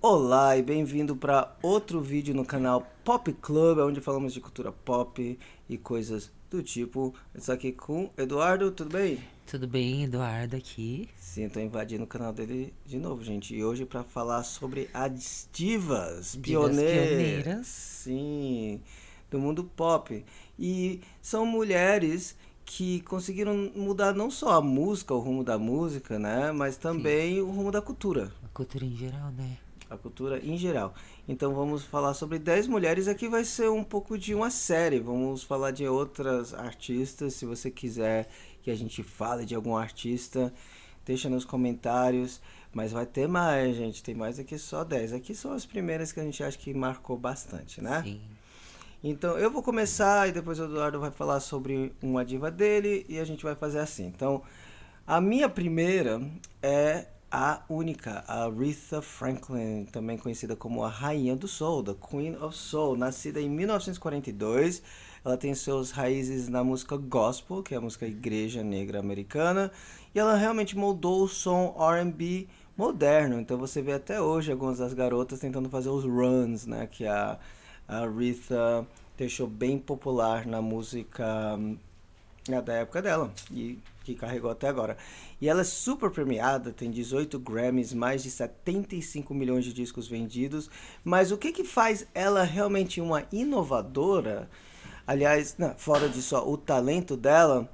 Olá e bem-vindo para outro vídeo no canal Pop Club, onde falamos de cultura pop e coisas do tipo. Estou aqui com Eduardo, tudo bem? Tudo bem, Eduardo aqui. Sim, estou invadindo o canal dele de novo, gente. E hoje para falar sobre as divas, Divas pioneiras, pioneiras. sim, do mundo pop. E são mulheres que conseguiram mudar não só a música, o rumo da música, né? Mas Sim, também o rumo da cultura. a cultura em geral, né? A cultura em geral. Então vamos falar sobre 10 mulheres. Aqui vai ser um pouco de uma série. Vamos falar de outras artistas. Se você quiser que a gente fale de algum artista, deixa nos comentários. Mas vai ter mais, gente. Tem mais aqui só 10. Aqui são as primeiras que a gente acha que marcou bastante, né? Sim. Então eu vou começar e depois o Eduardo vai falar sobre uma diva dele e a gente vai fazer assim. Então, a minha primeira é a única, a Aretha Franklin, também conhecida como a Rainha do Soul, da Queen of Soul, nascida em 1942. Ela tem suas raízes na música gospel, que é a música igreja negra americana, e ela realmente moldou o som R&B moderno. Então você vê até hoje algumas das garotas tentando fazer os runs, né, que a Aretha deixou bem popular na música da época dela e que carregou até agora. E ela é super premiada, tem 18 Grammys, mais de 75 milhões de discos vendidos. Mas o que faz ela realmente uma inovadora? Aliás, não, fora disso, ó, o talento dela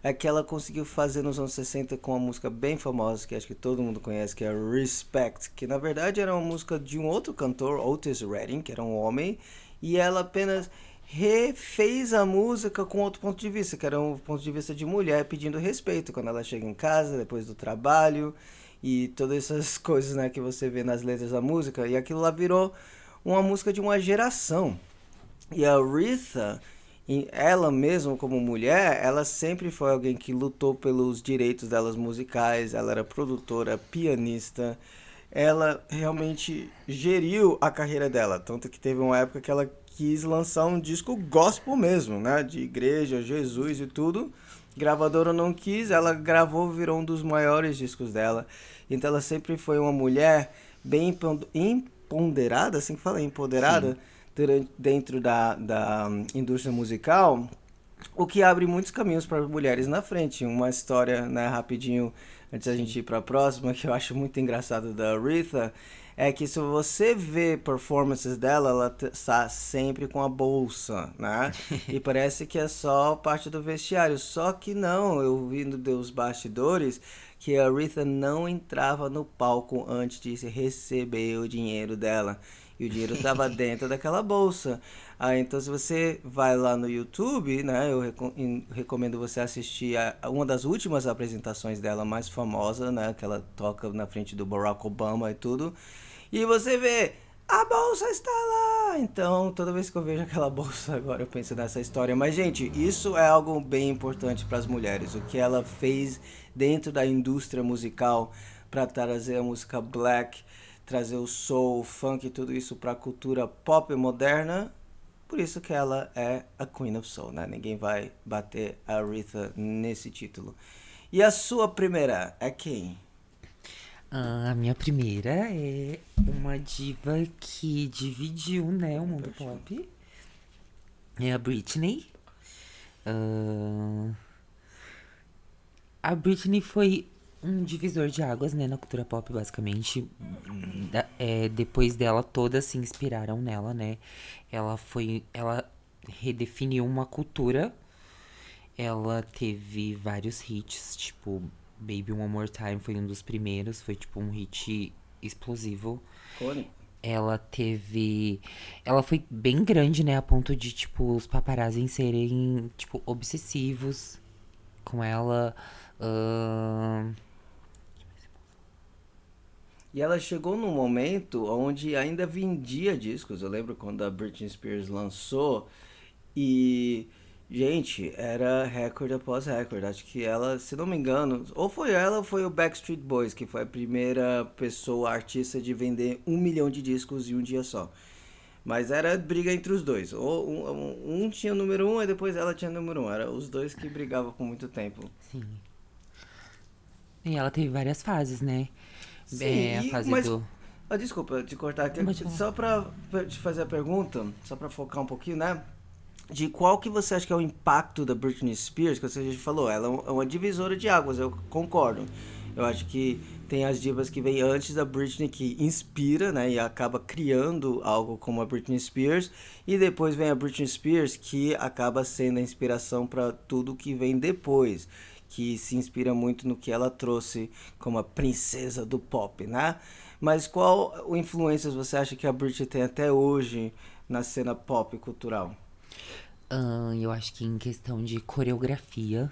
é que ela conseguiu fazer nos anos 60 com uma música bem famosa, que acho que todo mundo conhece, que é Respect, que na verdade era uma música de um outro cantor, Otis Redding, que era um homem, e ela apenas refez a música com outro ponto de vista, que era um ponto de vista de mulher pedindo respeito quando ela chega em casa, depois do trabalho, e todas essas coisas, né, que você vê nas letras da música, e aquilo lá virou uma música de uma geração. E a Aretha, ela mesma como mulher, ela sempre foi alguém que lutou pelos direitos delas musicais, ela era produtora, pianista, ela realmente geriu a carreira dela, tanto que teve uma época que ela quis lançar um disco gospel mesmo, né, de igreja, Jesus e tudo. Gravadora não quis, ela gravou, virou um dos maiores discos dela. Então ela sempre foi uma mulher bem empoderada, assim que fala, Sim. empoderada, dentro da indústria musical, o que abre muitos caminhos para mulheres na frente. Uma história, né, rapidinho, antes da gente Sim. ir para a próxima, que eu acho muito engraçado da Aretha, é que se você vê performances dela, ela está sempre com a bolsa, né? E parece que é só parte do vestiário. Só que não, eu vi dos bastidores que a Aretha não entrava no palco antes de receber o dinheiro dela. E o dinheiro estava dentro daquela bolsa. Ah, então se você vai lá no YouTube, né, eu recomendo você assistir a uma das últimas apresentações dela mais famosa, né, que ela toca na frente do Barack Obama e tudo. E você vê, a bolsa está lá! Então, toda vez que eu vejo aquela bolsa agora, eu penso nessa história. Mas, gente, isso é algo bem importante para as mulheres. O que ela fez dentro da indústria musical para trazer a música black, trazer o soul, o funk, tudo isso para a cultura pop moderna. Por isso que ela é a Queen of Soul, né? Ninguém vai bater a Aretha nesse título. E a sua primeira é quem? A minha primeira é uma diva que dividiu, né, o mundo pop. É a Britney. Ah, a Britney foi um divisor de águas, né, na cultura pop, basicamente. Depois dela, todas se inspiraram nela, né? Ela redefiniu uma cultura. Ela teve vários hits, tipo, Baby One More Time foi um dos primeiros, foi tipo um hit explosivo. Icônico. Ela teve. Ela foi bem grande, né? A ponto de, tipo, os paparazzi serem, tipo, obsessivos com ela. Ahn, E ela chegou num momento onde ainda vendia discos. Eu lembro quando a Britney Spears lançou e, gente, era recorde após recorde. Acho que ela, se não me engano, ou foi ela ou foi o Backstreet Boys, que foi a primeira pessoa artista de vender 1 milhão de discos em um dia só. Mas era briga entre os dois. Ou um tinha o número um e depois ela tinha o número um. Era os dois que brigavam por muito tempo. sim. E ela teve várias fases, né? Sim, É, a fase mas do. Ah, desculpa te cortar aqui, Pode falar. só pra te fazer a pergunta, só pra focar um pouquinho, né? De qual que você acha que é o impacto da Britney Spears, que você já falou, ela é uma divisora de águas, eu concordo. Eu acho que tem as divas que vêm antes da Britney que inspira, né, e acaba criando algo como a Britney Spears, e depois vem a Britney Spears que acaba sendo a inspiração para tudo que vem depois, que se inspira muito no que ela trouxe como a princesa do pop, né? Mas qual influências você acha que a Britney tem até hoje na cena pop cultural? Eu acho que em questão de coreografia,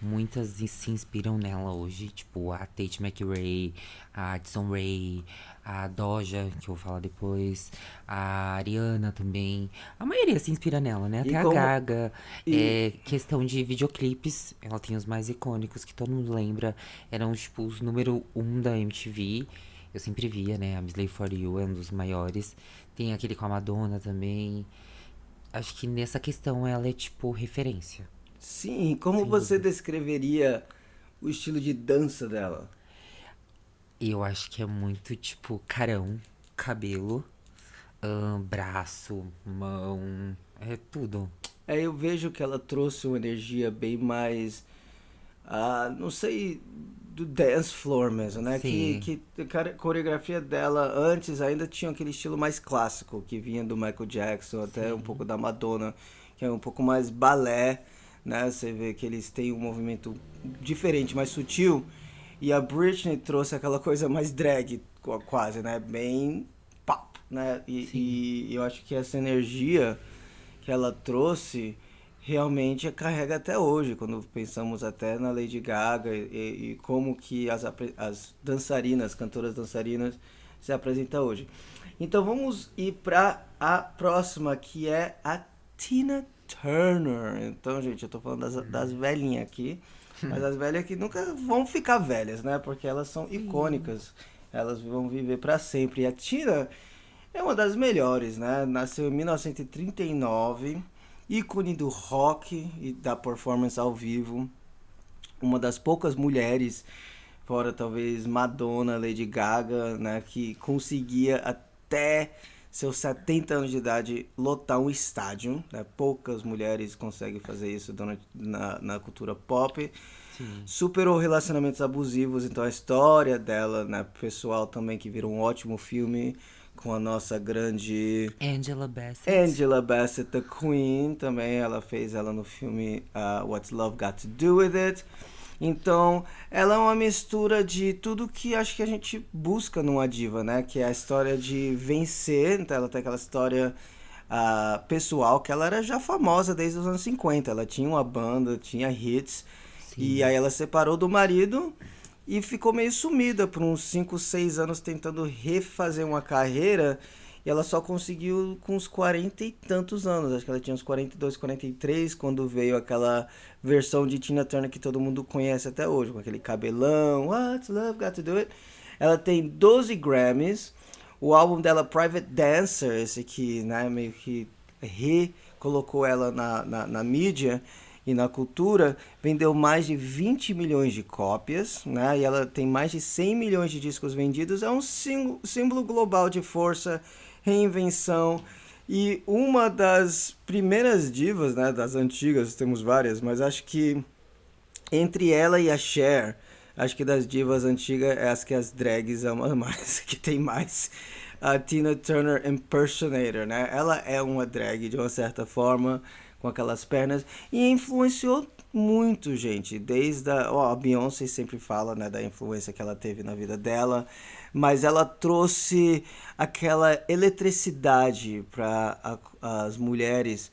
muitas se inspiram nela hoje, tipo a Tate McRae, a Addison Rae, a Doja, que eu vou falar depois, a Ariana também. A maioria se inspira nela, né? E Até a como Gaga. e Questão de videoclipes, ela tem os mais icônicos que todo mundo lembra. Eram, tipo, os número um da MTV. Eu sempre via, né? A Miss Slay For You é um dos maiores. Tem aquele com a Madonna também. Acho que nessa questão ela é, tipo, referência. sim, como Sem você dúvida. descreveria o estilo de dança dela? Eu acho que é muito tipo carão, cabelo, braço, mão, é tudo. É, eu vejo que ela trouxe uma energia bem mais, não sei, do dance floor mesmo, né? Sim, A coreografia dela antes ainda tinha aquele estilo mais clássico, que vinha do Michael Jackson, até um pouco sim, da Madonna, que é um pouco mais balé, né? Você vê que eles têm um movimento diferente, mais sutil. E a Britney trouxe aquela coisa mais drag, quase, né? Bem pop, né? sim. E eu acho que essa energia que ela trouxe realmente carrega até hoje, quando pensamos até na Lady Gaga e como que as dançarinas, cantoras dançarinas se apresentam hoje. Então vamos ir para a próxima, que é a Tina Turner. Então, gente, eu tô falando das velhinhas aqui, mas as velhas que nunca vão ficar velhas, né? Porque elas são Sim. icônicas, elas vão viver para sempre. E a Tina é uma das melhores, né? Nasceu em 1939, ícone do rock e da performance ao vivo. Uma das poucas mulheres, fora talvez Madonna, Lady Gaga, né? Que conseguia até seus 70 anos de idade lotar um estádio. Né? Poucas mulheres conseguem fazer isso na cultura pop. Sim. Superou relacionamentos abusivos, então a história dela, né, pessoal também, que virou um ótimo filme com a nossa grande Angela Bassett. Angela Bassett, The Queen, também ela fez ela no filme What's Love Got to Do With It. Então, ela é uma mistura de tudo que acho que a gente busca numa diva, né? Que é a história de vencer. Então, ela tem aquela história pessoal que ela era já famosa desde os anos 50. Ela tinha uma banda, tinha hits. E Sim. aí ela separou do marido e ficou meio sumida por uns 5 6 anos tentando refazer uma carreira. E ela só conseguiu com uns 40 e tantos anos. Acho que ela tinha uns 42, 43 quando veio aquela versão de Tina Turner que todo mundo conhece até hoje, com aquele cabelão, What's Love Got to Do It. Ela tem 12 Grammys. O álbum dela, Private Dancer, esse que, né, meio que recolocou ela na mídia e na cultura, vendeu mais de 20 milhões de cópias, né? E ela tem mais de 100 milhões de discos vendidos. É um símbolo global de força, reinvenção e uma das primeiras divas, né, das antigas, temos várias, mas acho que entre ela e a Cher, acho que das divas antigas é as que as drags amam mais, que tem mais a Tina Turner Impersonator, né? Ela é uma drag de uma certa forma, com aquelas pernas, e influenciou muito, gente, desde a Beyoncé sempre fala, né, da influência que ela teve na vida dela, mas ela trouxe aquela eletricidade para as mulheres,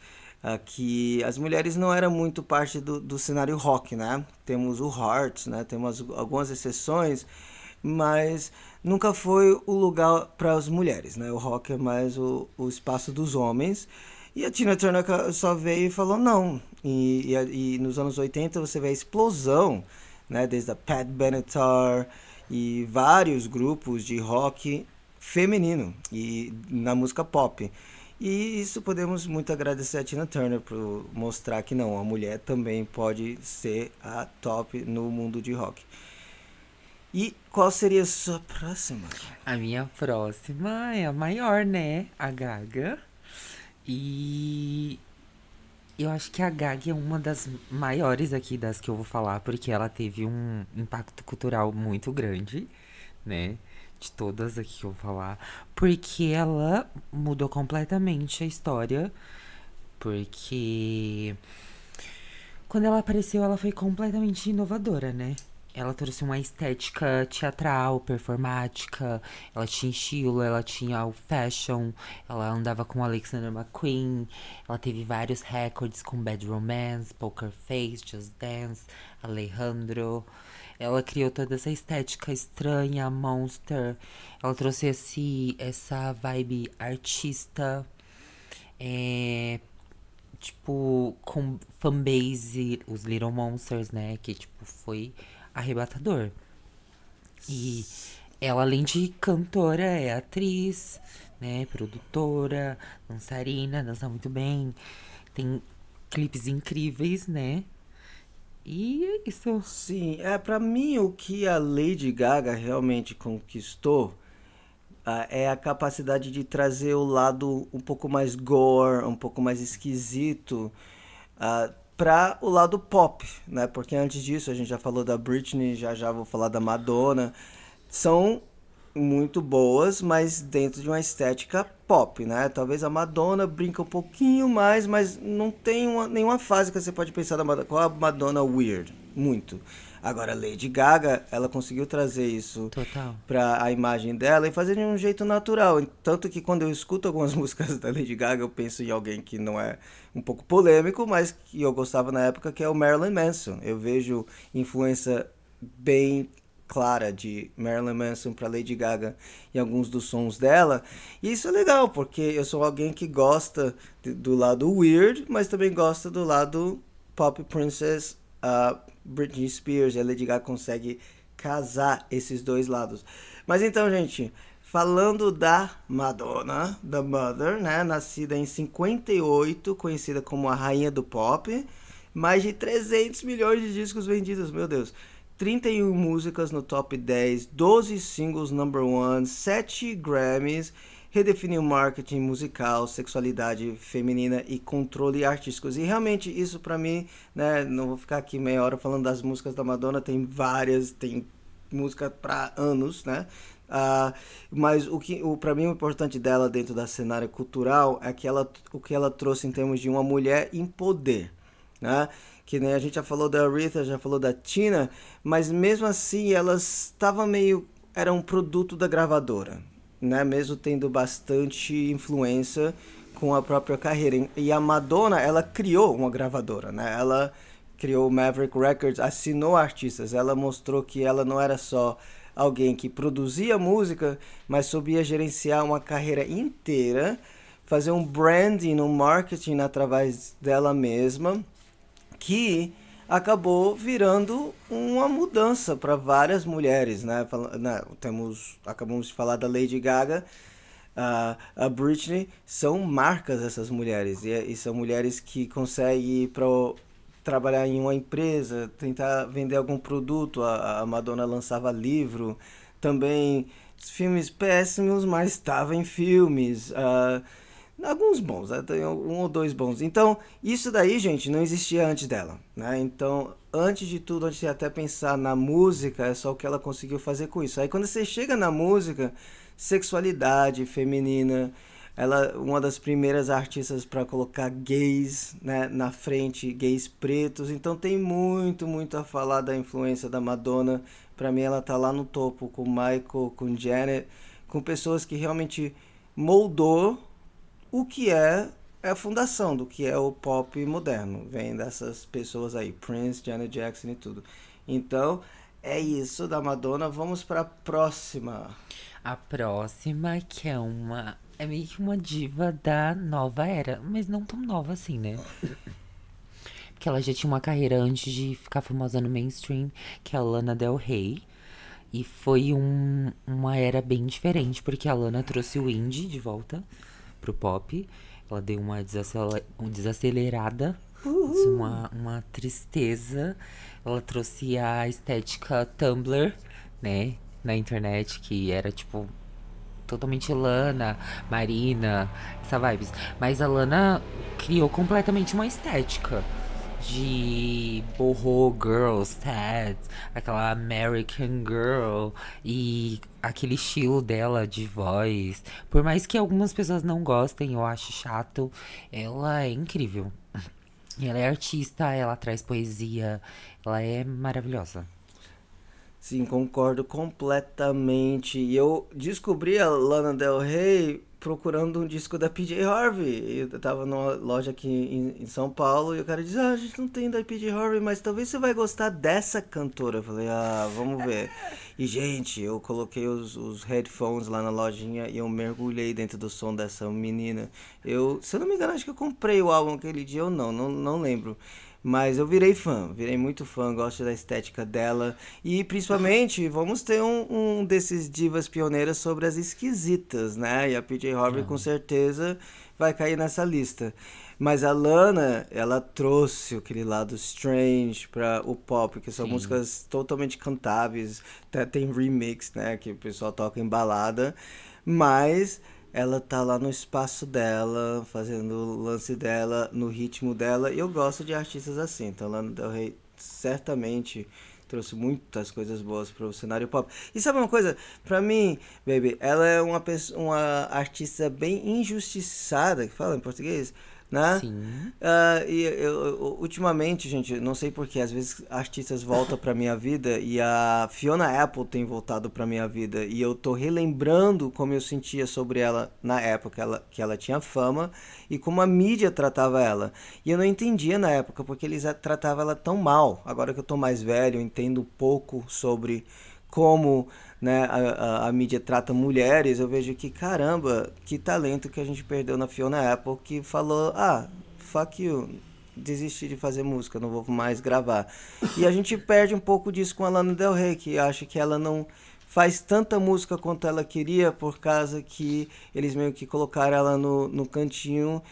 que as mulheres não eram muito parte do cenário rock, né? Temos o Hearts, né? Temos algumas exceções, mas nunca foi o lugar para as mulheres, né? O rock é mais o espaço dos homens. E a Tina Turner só veio e falou não. E nos anos 80 você vê a explosão, né? Desde a Pat Benatar e vários grupos de rock feminino e na música pop. E isso podemos muito agradecer a Tina Turner por mostrar que não, a mulher também pode ser a top no mundo de rock. E qual seria a sua próxima? A minha próxima é a maior, né? A Gaga. E eu acho que a Gaga é uma das maiores aqui das que eu vou falar, porque ela teve um impacto cultural muito grande, né? De todas aqui que eu vou falar. Porque ela mudou completamente a história. Porque quando ela apareceu, ela foi completamente inovadora, né? Ela trouxe uma estética teatral, performática, ela tinha estilo, ela tinha o fashion, ela andava com Alexander McQueen, ela teve vários recordes com Bad Romance, Poker Face, Just Dance, Alejandro. Ela criou toda essa estética estranha, monster. Ela trouxe essa vibe artista, é, tipo, com fanbase, os Little Monsters, né? Que, tipo, foi arrebatador. E ela, além de cantora, é atriz, né? Produtora, dançarina, dança muito bem. Tem clipes incríveis, né? E é isso. Sim, para mim o que a Lady Gaga realmente conquistou é a capacidade de trazer o lado um pouco mais gore, um pouco mais esquisito, para o lado pop, né? Porque antes disso a gente já falou da Britney, já já vou falar da Madonna. São muito boas, mas dentro de uma estética pop, né? Talvez a Madonna brinca um pouquinho mais, mas não tem nenhuma fase que você pode pensar da Madonna. Qual a Madonna weird? Muito. Agora, a Lady Gaga, ela conseguiu trazer isso Total. para a imagem dela e fazer de um jeito natural. Tanto que quando eu escuto algumas músicas da Lady Gaga, eu penso em alguém que não é um pouco polêmico, mas que eu gostava na época, que é o Marilyn Manson. Eu vejo influência bem clara de Marilyn Manson para Lady Gaga em alguns dos sons dela. E isso é legal, porque eu sou alguém que gosta do lado weird, mas também gosta do lado pop princess, Britney Spears. E a Lady Gaga consegue casar esses dois lados. Mas então, gente, falando da Madonna, da Mother, né, nascida em 58, conhecida como a rainha do pop, mais de 300 milhões de discos vendidos, meu Deus. 31 músicas no top 10, 12 singles number one, 7 Grammys, redefiniu marketing musical, sexualidade feminina e controle artísticos. E realmente isso pra mim, né, não vou ficar aqui meia hora falando das músicas da Madonna, tem várias, tem música pra anos, né? Mas para mim o importante dela dentro da cenário cultural é que o que ela trouxe em termos de uma mulher em poder, né? Que nem a gente já falou da Aretha, já falou da Tina, mas mesmo assim elas estavam meio, era um produto da gravadora, né? Mesmo tendo bastante influência com a própria carreira. E a Madonna, ela criou uma gravadora, né? Ela criou o Maverick Records, assinou artistas, ela mostrou que ela não era só alguém que produzia música, mas sabia gerenciar uma carreira inteira, fazer um branding, um marketing através dela mesma, que acabou virando uma mudança para várias mulheres, né? Acabamos de falar da Lady Gaga, a Britney, são marcas essas mulheres, e são mulheres que conseguem ir para trabalhar em uma empresa, tentar vender algum produto. A Madonna lançava livro, também filmes péssimos, mas estava em filmes. Alguns bons, né? Tem um ou dois bons. Então, isso daí, gente, não existia antes dela, né? Então, antes de tudo, antes de até pensar na música, é só o que ela conseguiu fazer com isso. Aí, quando você chega na música, sexualidade feminina, ela uma das primeiras artistas para colocar gays, né, na frente, gays pretos. Então, tem muito a falar da influência da Madonna. Para mim, ela tá lá no topo com Michael, com Janet, com pessoas que realmente moldou o que é a fundação do que é o pop moderno. Vem dessas pessoas aí, Prince, Janet Jackson e tudo. Então, é isso da Madonna. Vamos para a próxima. A próxima, que é uma. É meio que uma diva da nova era, mas não tão nova assim, né? Porque ela já tinha uma carreira antes de ficar famosa no mainstream, que é a Lana Del Rey. E foi uma era bem diferente, porque a Lana trouxe o indie de volta pro pop. Ela deu uma desacelerada, uma tristeza. Ela trouxe a estética Tumblr, né? Na internet, que era tipo totalmente Lana, Marina, essa vibes. Mas a Lana criou completamente uma estética de boho girls, sad, aquela American girl e aquele estilo dela de voz. Por mais que algumas pessoas não gostem, eu acho chato, ela é incrível. Ela é artista, ela traz poesia, ela é maravilhosa. Sim, concordo completamente. E eu descobri a Lana Del Rey procurando um disco da PJ Harvey. Eu tava numa loja aqui em São Paulo e o cara disse: Ah, a gente não tem da PJ Harvey, mas talvez você vai gostar dessa cantora. Eu falei: Ah, vamos ver. E, gente, eu coloquei os headphones lá na lojinha e eu mergulhei dentro do som dessa menina. Eu, se eu não me engano, acho que eu comprei o álbum aquele dia ou não lembro. Mas eu virei muito fã, gosto da estética dela. E principalmente, vamos ter um desses divas pioneiras sobre as esquisitas, né? E a PJ Harvey com Ah, certeza vai cair nessa lista. Mas a Lana, ela trouxe aquele lado strange para o pop, que são sim. músicas totalmente cantáveis, até tem remix, né, que o pessoal toca em balada, mas ela tá lá no espaço dela, fazendo o lance dela, no ritmo dela, e eu gosto de artistas assim. Então, Lana Del Rey certamente trouxe muitas coisas boas pro cenário pop. E sabe uma coisa? Pra mim, baby, ela é uma artista bem injustiçada, que fala em português, né? Sim. Ultimamente, gente, não sei porquê, às vezes artistas voltam pra minha vida e a Fiona Apple tem voltado pra minha vida e eu tô relembrando como eu sentia sobre ela na época que ela tinha fama e como a mídia tratava ela. E eu não entendia na época porque eles tratavam ela tão mal. Agora que eu tô mais velho, eu entendo um pouco sobre como, né, a mídia trata mulheres, eu vejo que, caramba, que talento que a gente perdeu na Fiona Apple, que falou, ah, fuck you, desisti de fazer música, não vou mais gravar. E a gente perde um pouco disso com a Lana Del Rey, que acha que ela não faz tanta música quanto ela queria, por causa que eles meio que colocaram ela no cantinho,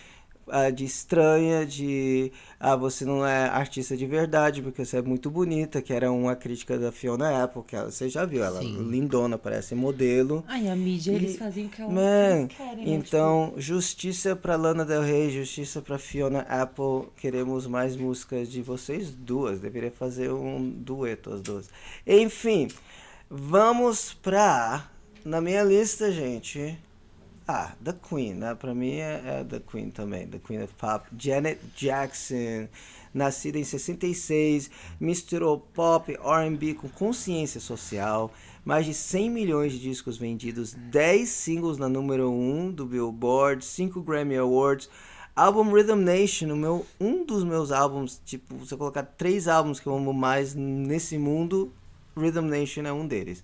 de estranha, de você não é artista de verdade porque você é muito bonita, que era uma crítica da Fiona Apple, que você já viu ela Sim. lindona, parece modelo. Ai, a mídia, eles E, fazem o que eles man, querem, né? Tipo, então, justiça pra Lana Del Rey, justiça pra Fiona Apple. Queremos mais músicas de vocês duas. Deveria fazer um dueto as duas. Enfim, vamos pra. Na minha lista, gente. Ah, The Queen, né? Pra mim é The Queen também. The Queen of Pop. Janet Jackson, nascida em 66, misturou pop, R&B com consciência social. Mais de 100 milhões de discos vendidos, 10 singles na número um do Billboard, 5 Grammy Awards. Álbum Rhythm Nation, um dos meus álbuns, tipo, se eu colocar 3 álbuns que eu amo mais nesse mundo, Rhythm Nation é um deles.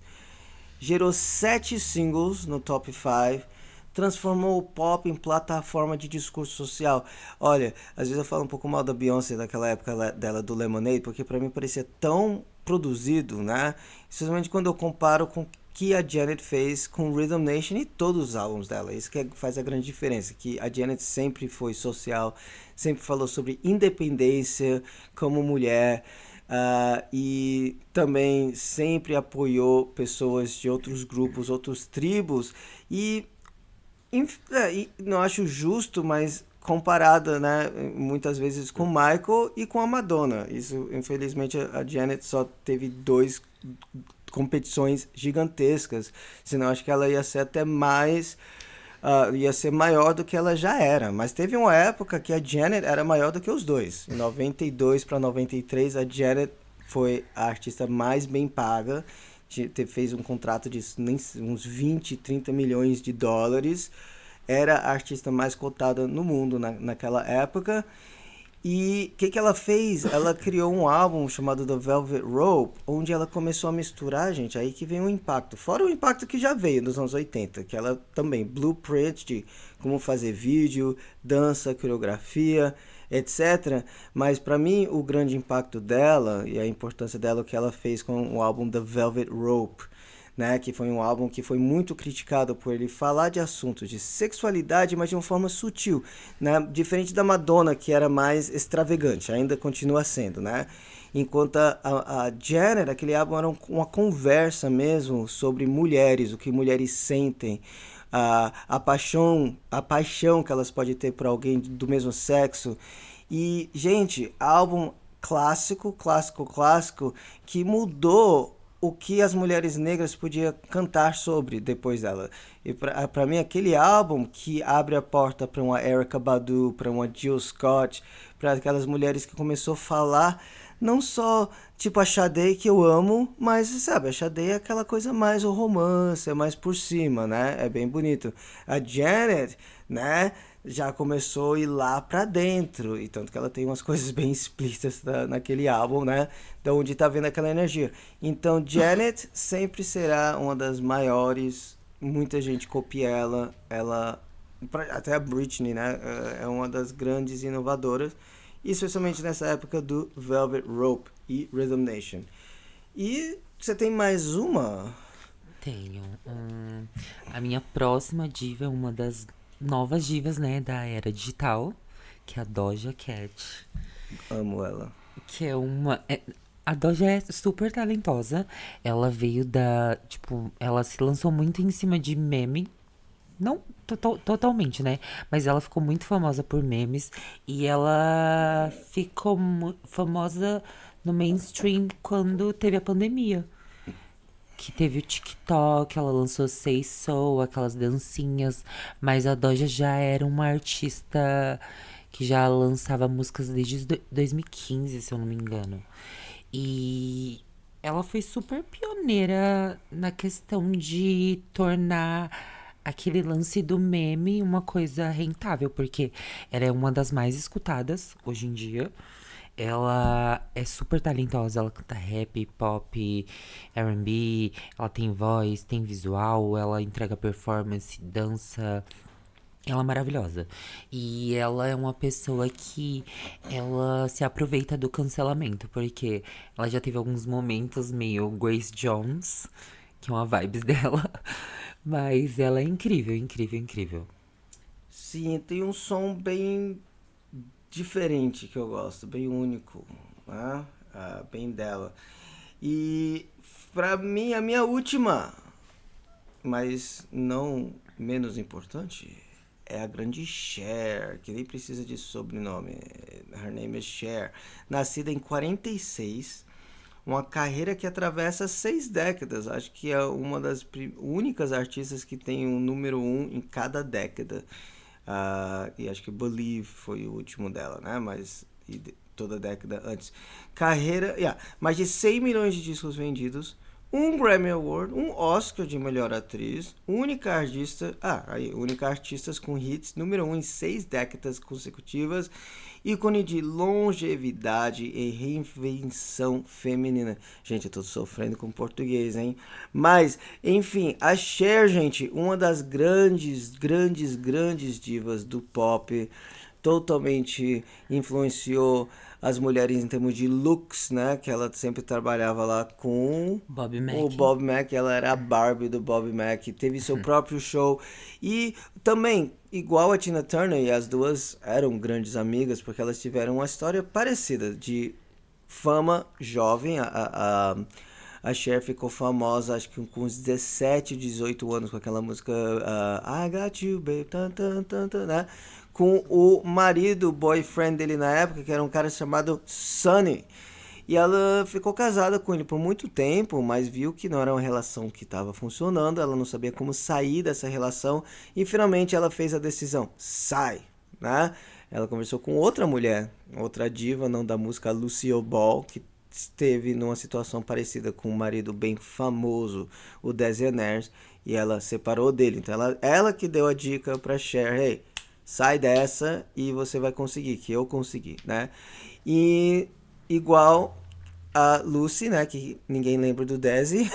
Gerou 7 singles no top 5, transformou o pop em plataforma de discurso social. Olha, às vezes eu falo um pouco mal da Beyoncé daquela época dela do Lemonade, porque pra mim parecia tão produzido, né? Especialmente quando eu comparo com o que a Janet fez com Rhythm Nation e todos os álbuns dela. Isso que faz a grande diferença, que a Janet sempre foi social, sempre falou sobre independência como mulher, e também sempre apoiou pessoas de outros grupos, outros tribos. E, e não acho justo, mas comparada, né, muitas vezes com o Michael e com a Madonna. Isso, infelizmente, a Janet só teve 2 competições gigantescas, senão acho que ela ia ser até mais, ia ser maior do que ela já era. Mas teve uma época que a Janet era maior do que os dois. Em 92 para 93, a Janet foi a artista mais bem paga. Fez um contrato de uns 20, 30 milhões de dólares. Era a artista mais cotada no mundo naquela época. E o que ela fez? Ela criou um álbum chamado The Velvet Rope, onde ela começou a misturar, gente, aí que vem o impacto. Fora o impacto que já veio nos anos 80, que ela também, blueprint de como fazer vídeo, dança, coreografia, etc. Mas para mim, o grande impacto dela e a importância dela, o que ela fez com o álbum The Velvet Rope, né, que foi um álbum que foi muito criticado por ele falar de assuntos de sexualidade, mas de uma forma sutil, né, diferente da Madonna, que era mais extravagante, ainda continua sendo, né? Enquanto a Janet, aquele álbum era uma conversa mesmo sobre mulheres, o que mulheres sentem, a paixão que elas podem ter por alguém do mesmo sexo. E, gente, álbum clássico, clássico, clássico, que mudou o que as mulheres negras podiam cantar sobre depois dela. E pra mim, aquele álbum que abre a porta para uma Erykah Badu, para uma Jill Scott, para aquelas mulheres que começou a falar não só tipo a Sade que eu amo, mas sabe, a Sade é aquela coisa mais o romance, é mais por cima, né? É bem bonito. A Janet, né? Já começou a ir lá pra dentro, e tanto que ela tem umas coisas bem explícitas naquele álbum, né? De onde tá vendo aquela energia. Então, Janet sempre será uma das maiores. Muita gente copia ela até a Britney, né? É uma das grandes inovadoras, especialmente nessa época do Velvet Rope e Rhythm Nation. E você tem mais uma? Tenho. A minha próxima diva é uma das novas divas, né, da era digital, que é a Doja Cat. Amo ela. Que é uma. A Doja é super talentosa. Ela veio da. Tipo, ela se lançou muito em cima de meme. Não totalmente, né? Mas ela ficou muito famosa por memes. E ela ficou famosa no mainstream quando teve a pandemia. Que teve o TikTok, ela lançou Say So, aquelas dancinhas. Mas a Doja já era uma artista que já lançava músicas desde 2015, se eu não me engano. E ela foi super pioneira na questão de tornar aquele lance do meme uma coisa rentável, porque ela é uma das mais escutadas hoje em dia. Ela é super talentosa, ela canta rap, pop, R&B, ela tem voz, tem visual, ela entrega performance, dança. Ela é maravilhosa. E ela é uma pessoa que ela se aproveita do cancelamento, porque ela já teve alguns momentos meio Grace Jones, que é uma vibes dela. Mas ela é incrível, incrível, incrível. Sim, tem um som bem diferente que eu gosto, bem único, né? Bem dela. E pra mim, a minha última, mas não menos importante, é a grande Cher, que nem precisa de sobrenome. Her name is Cher. Nascida em 46, uma carreira que atravessa 6 décadas. Acho que é uma das únicas artistas que tem um número um em cada década. E acho que Believe foi o último dela, né? Mas toda década antes. Carreira, mais de 100 milhões de discos vendidos, um Grammy Award, um Oscar de melhor atriz, única artista com hits número um em 6 décadas consecutivas, ícone de longevidade e reinvenção feminina. Gente, eu tô sofrendo com português, hein? Mas, enfim, a Cher, gente, uma das grandes, grandes, grandes divas do pop, totalmente influenciou as mulheres em termos de looks, né? Que ela sempre trabalhava lá com Bob o Mac. Bob Mac, ela era a Barbie do Bob Mac, teve seu próprio show. E também, igual a Tina Turner, e as duas eram grandes amigas, porque elas tiveram uma história parecida de fama jovem. A Cher ficou famosa, acho que com uns 17, 18 anos, com aquela música I Got You, Babe, tan, tan, tan, tan, né? Com o marido, o boyfriend dele na época, que era um cara chamado Sonny. E ela ficou casada com ele por muito tempo, mas viu que não era uma relação que estava funcionando, ela não sabia como sair dessa relação e finalmente ela fez a decisão, sai, né? Ela conversou com outra mulher, outra diva, não da música, Lucille Ball, que esteve numa situação parecida com um marido bem famoso, o Desi Nair, e ela separou dele. Então ela que deu a dica pra Cher, hey, sai dessa e você vai conseguir, que eu consegui, né? E igual a Lucy, né, que ninguém lembra do Desi,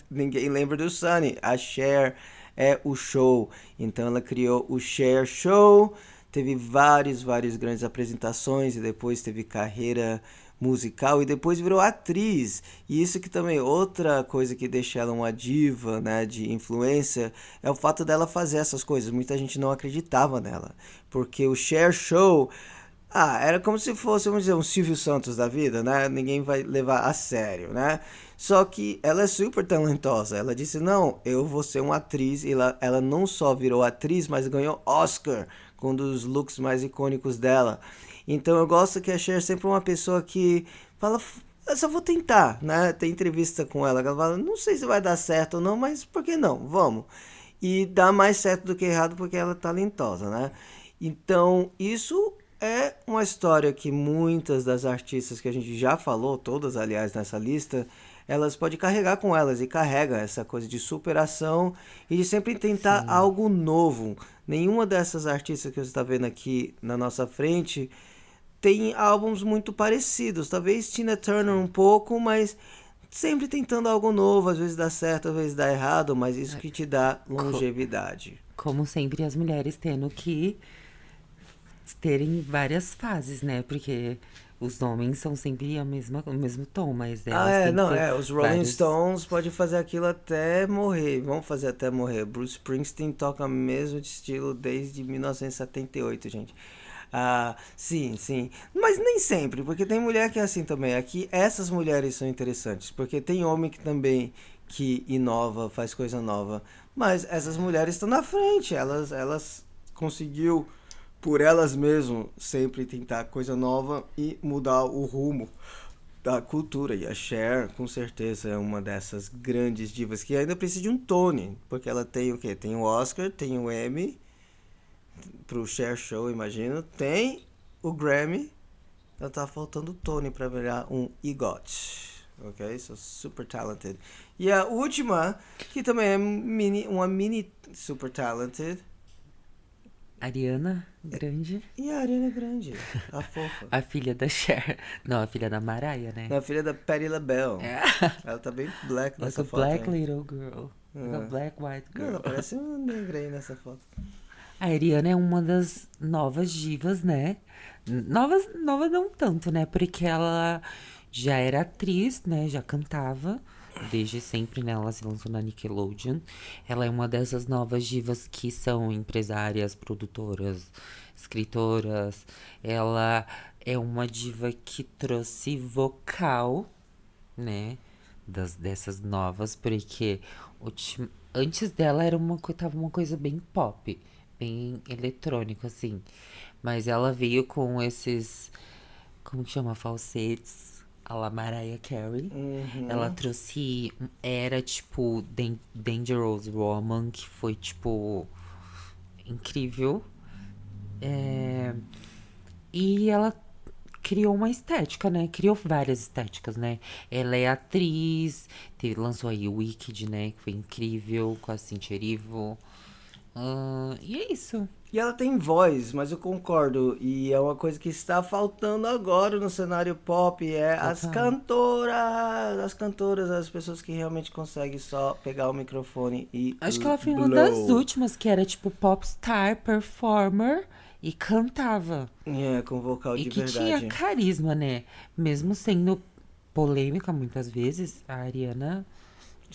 ninguém lembra do Sunny. A Cher é o show. Então ela criou o Cher Show, teve várias grandes apresentações e depois teve carreira musical e depois virou atriz. E isso que também outra coisa que deixa ela uma diva, né, de influência, é o fato dela fazer essas coisas. Muita gente não acreditava nela, porque o Cher Show Ah, era como se fosse, vamos dizer, um Silvio Santos da vida, né? Ninguém vai levar a sério, né? Só que ela é super talentosa. Ela disse: Não, eu vou ser uma atriz. E ela não só virou atriz, mas ganhou Oscar com um dos looks mais icônicos dela. Então eu gosto que a Cher é sempre uma pessoa que fala: Eu só vou tentar, né? Tem entrevista com ela que ela fala: Não sei se vai dar certo ou não, mas por que não? Vamos. E dá mais certo do que errado porque ela é talentosa, né? Então, isso é uma história que muitas das artistas que a gente já falou, todas aliás nessa lista, elas podem carregar com elas e carrega essa coisa de superação e de sempre tentar Sim. algo novo. Nenhuma dessas artistas que você está vendo aqui na nossa frente tem álbuns muito parecidos. Talvez Tina Turner um pouco, mas sempre tentando algo novo. Às vezes dá certo, às vezes dá errado, mas isso que te dá Co- longevidade. Como sempre, as mulheres tendo que terem várias fases, né? Porque os homens são sempre o mesmo tom, mas Ah, elas é, têm que não, ter é, os Rolling vários. Stones pode fazer aquilo até morrer, vão fazer até morrer. Bruce Springsteen toca mesmo de estilo desde 1978, gente. Ah, sim, sim. Mas nem sempre, porque tem mulher que é assim também. Aqui, essas mulheres são interessantes, porque tem homem que também que inova, faz coisa nova. Mas essas mulheres estão na frente, elas conseguiu por elas mesmas sempre tentar coisa nova e mudar o rumo da cultura. E a Cher, com certeza, é uma dessas grandes divas que ainda precisa de um Tony, porque ela tem o quê? Tem o Oscar, tem o Emmy pro Cher Show, imagino, tem o Grammy, ela tá faltando o Tony para virar um EGOT. Ok? So super talented. E a última, que também é uma mini super talented, Ariana Grande, e a Ariana Grande, a fofa. a filha da Cher. Não, a filha da Mariah, né? Na filha da Patti LaBelle. É. Ela tá bem black Like a nessa foto black aí. little girl. Like a É. black white Não, ela girl. parece uma negra aí nessa foto. A Ariana é uma das novas divas, né? Novas, nova não tanto, né? Porque ela já era atriz, né? Já cantava. Desde sempre, né? Ela se lançou na Nickelodeon. Ela é uma dessas novas divas que são empresárias, produtoras, escritoras. Ela é uma diva que trouxe vocal, né? Dessas novas, porque antes dela era tava uma coisa bem pop, bem eletrônico, assim. Mas ela veio com esses, como que chama? Falsetes, a la Mariah Carey. Ela Uhum. trouxe, era tipo Dangerous Woman, que foi tipo incrível. É, e ela criou uma estética, né? Criou várias estéticas, né? Ela é atriz, lançou aí o Wicked, né? Que foi incrível, com a Cynthia Erivo. E é isso. E ela tem voz, mas eu concordo. E é uma coisa que está faltando agora no cenário pop, é as Total. cantoras. As cantoras, as pessoas que realmente conseguem só pegar o microfone e Acho que ela foi uma das blow. últimas que era tipo popstar, performer e cantava. É, com vocal E de que tinha verdade. carisma, né? Mesmo sendo polêmica muitas vezes, a Ariana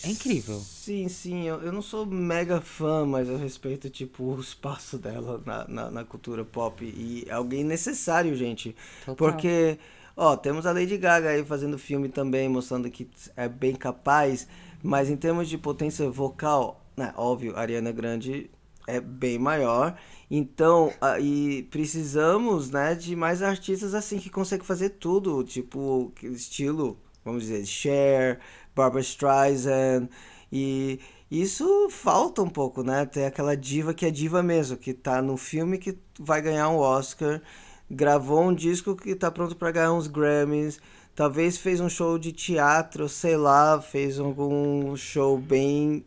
é incrível. Sim, sim, eu não sou mega fã, mas eu respeito, tipo, o espaço dela na cultura pop. E é alguém necessário, gente. Total. Porque, ó, temos a Lady Gaga aí fazendo filme também, mostrando que é bem capaz. Mas em termos de potência vocal, né, óbvio, a Ariana Grande é bem maior. Então, e precisamos, né, de mais artistas assim que conseguem fazer tudo, tipo, estilo, vamos dizer, Cher, Barbra Streisand, e isso falta um pouco, né? Tem aquela diva que é diva mesmo, que tá no filme que vai ganhar um Oscar, gravou um disco que tá pronto para ganhar uns Grammys, talvez fez um show de teatro, sei lá, fez algum show bem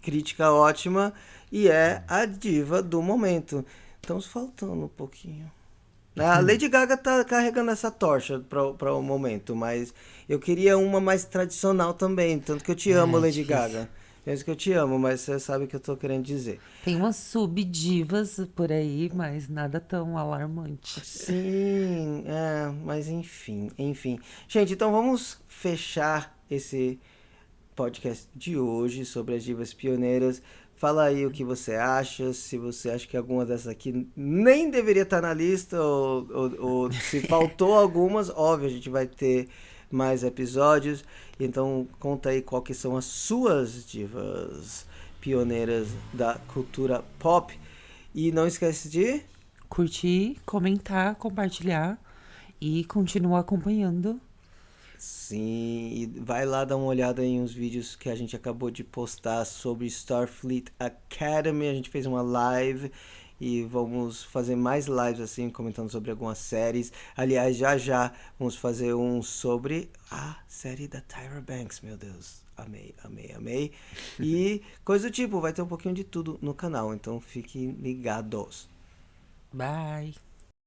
crítica ótima e é a diva do momento. Estamos faltando um pouquinho. A Lady Gaga tá carregando essa tocha para o momento, mas eu queria uma mais tradicional também. Tanto que eu te amo, É Lady difícil. Gaga. Penso que eu te amo, mas você sabe o que eu tô querendo dizer. Tem umas subdivas por aí, mas nada tão alarmante. Sim, é, mas enfim, enfim. Gente, então vamos fechar esse podcast de hoje sobre as divas pioneiras. Fala aí o que você acha, se você acha que alguma dessas aqui nem deveria estar na lista, ou se faltou algumas, óbvio, a gente vai ter mais episódios. Então conta aí qual que são as suas divas pioneiras da cultura pop. E não esquece de Curtir, comentar, compartilhar e continuar acompanhando. sim, e vai lá dar uma olhada em uns vídeos que a gente acabou de postar sobre Starfleet Academy. A gente fez uma live e vamos fazer mais lives assim, comentando sobre algumas séries. Aliás, já já vamos fazer um sobre a série da Tyra Banks, meu Deus. Amei, amei, amei. E coisa do tipo, vai ter um pouquinho de tudo no canal, então fiquem ligados. Bye!